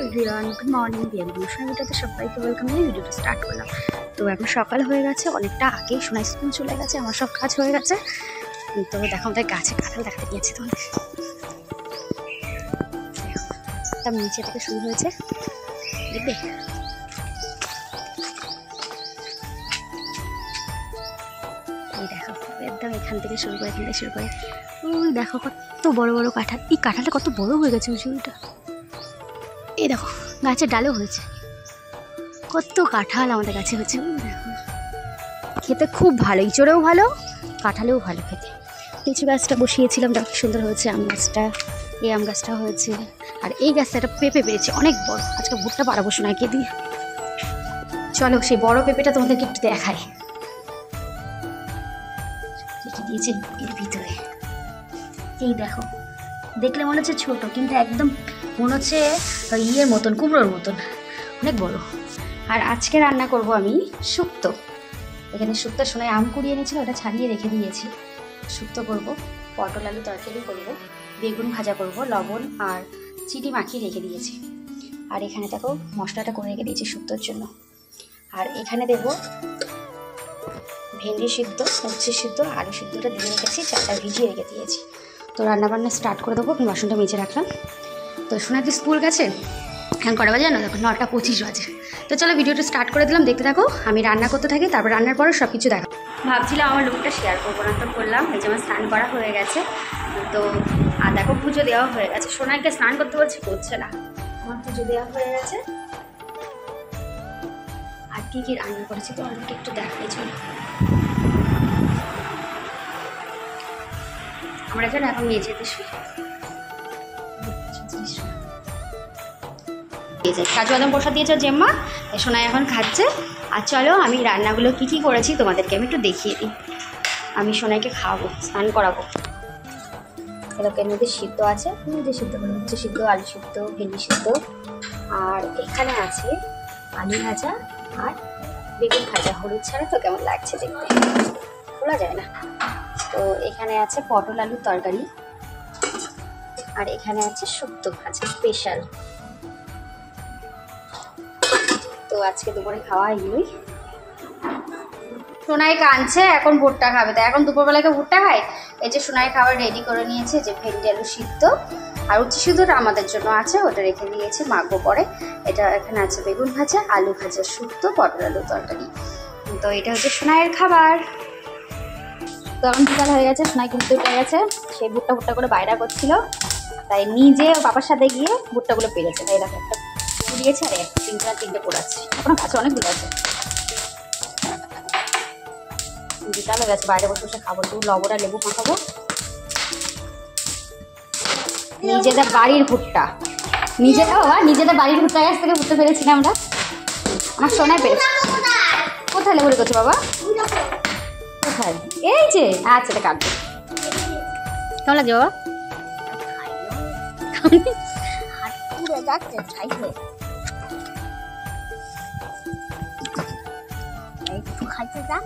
Everyone, good morning. ভিডিওতে সবাইকে welcome জানিয়ে ভিডিওটা স্টার্ট করলাম। তো এখন সকাল হয়ে গেছে, অনেকটা আগেই সোনাই স্কুল চলে গেছে, আমার সব কাজ হয়ে গেছে। তো দেখো আমাদের গাছে কাঁঠাল দেখাতে গিয়েছে তোমাদের। একদম নিচে থেকে শুরু হয়েছে, দেখবে এই দেখো একদম এখান থেকে শুরু করে ওই দেখো কত বড় বড় কাঁঠাল। এই কাঁঠালটা কত বড় হয়ে গেছে ওইটা, এই দেখো গাছের ডালেও হয়েছে কত কাঁঠাল আমাদের গাছে হয়েছে। দেখো খেতে খুব ভালো, ইঁচড়েও ভালো, কাঁঠালেও ভালো খেতে। লিচু গাছটা বসিয়েছিলাম, দেখো সুন্দর হয়েছে। আম গাছটা, এই আম গাছটা হয়েছে, আর এই গাছটা একটা পেঁপে পেয়েছে অনেক বড়। আজকে ভুট্টা পাড়াবো সোনাইকে দিয়ে। চলো সেই বড় পেঁপেটা তোমাদেরকে একটু দেখাই, দিয়েছে এর ভিতরে। এই দেখো, দেখলে মনে হচ্ছে ছোট, কিন্তু একদম মনে হচ্ছে ইয়ের মতন, কুমড়োর মতন, অনেক বড়। আর আজকে রান্না করব আমি শুক্তো। এখানে শুক্তো সোনাই আম কুড়িয়ে এনেছিল, ওটা ছাড়িয়ে রেখে দিয়েছি। শুক্তো করব, পটল আলু তরকারি করব, বেগুন ভাজা করব, লবণ আর চিনি মাখিয়ে রেখে দিয়েছি। আর এখানে দেখো মশলাটা করে রেখে দিয়েছি শুক্তোর জন্য। আর এখানে দেবো ভেন্ডি সিদ্ধ, উচ্ছে সিদ্ধ, আলু সিদ্ধটা দিয়ে রেখেছি, চালটা ভিজিয়ে রেখে দিয়েছি। তো রান্নাবান্না স্টার্ট করে দেবো। বাসনটা মেজে রাখলাম। তো সোনাই তো স্কুল গেছে, এখন কটা বাজে জানো? দেখো 9:25 বাজে। তো চলো ভিডিওটা স্টার্ট করে দিলাম, দেখতে থাকো। আমি রান্না করতে থাকি, তারপর রান্নার পরে সব কিছু দেখো। ভাবছিলাম আমার লুকটা শেয়ার করবো না, তো করলাম। এই যে আমার স্নান করা হয়ে গেছে। তো আর দেখো পুজো দেওয়া হয়ে গেছে। সোনাইকে স্নান করতে বলছে, করছে না। আমার পুজো দেওয়া হয়ে গেছে। আর কি কি রান্না করেছি তো আমাদেরকে একটু দেখাই। চলো আমরা যেন এখন নিয়ে যেতে শুই। কাজু বাদাম প্রসাদ দিয়েছে জেম্মা, সোনাই এখন খাচ্ছে। আর চলো আমি রান্নাগুলো কি কি করেছি তোমাদেরকে আমি একটু দেখিয়ে দিই। আমি সোনাইকে খাওয়াবো, স্নান করাবো। এর মধ্যে সিদ্ধ আছে, সিদ্ধ করে হচ্ছে সিদ্ধ, আলু সিদ্ধ, ভেন্ডি সিদ্ধ। আর এখানে আছে আলু ভাজা আর বেগুন ভাজা। হলুদ ছাড়া তো কেমন লাগছে দেখতে, খোলা যায় না। তো এখানে আছে পটল আলুর তরকারি, আর এখানে আছে শুক্তো ভাজা স্পেশাল। তো আজকে দুপুরে খাওয়া এগুলোই। সোনাই কাঁদছে, এখন ভুট্টা খাবে। তো এখন দুপুরবেলাকে ভুট্টা খায়। এই যে সোনাই খাবার রেডি করে নিয়েছে, যে ভেন্ডি আলু সিদ্ধ আর উচ্ছে সিদ্ধটা আমাদের জন্য আছে, ওটা রেখে দিয়েছে, মাখবো পরে। এটা এখানে আছে বেগুন ভাজা, আলু ভাজা, শুক্তো, পটল আলু তরকারি। তো এটা হচ্ছে সোনাইয়ের খাবার। তো এখন বিকাল হয়ে গেছে, সোনাই কিন্তু উঠে গেছে। সে ভুট্টা করে বাইরা করছিল, তাই নিজে বাবার সাথে গিয়ে ভুট্টাগুলো পেরেছে। তাই দেখো একটা পুড়িয়েছে, আর তিনটে পোড়াচ্ছে। এখনো কাছে অনেকগুলো আছে। বিকাল হয়ে গেছে, বাইরে বসে বসে খাবো। একটু লবণ আর লেবু মাখাবো। নিজেদের বাড়ির ভুট্টা, নিজেদের বাড়ির ভুট্টা গাছ থেকে ভুট্টা পেরেছি না আমরা। আমার সোনাই পেরেছি। কোথায় লেবু রেখেছো বাবা? কোথায়? এই যে, আচ্ছা এটা কাটবো। কেমন লাগছে বাবা? খাইতে যা।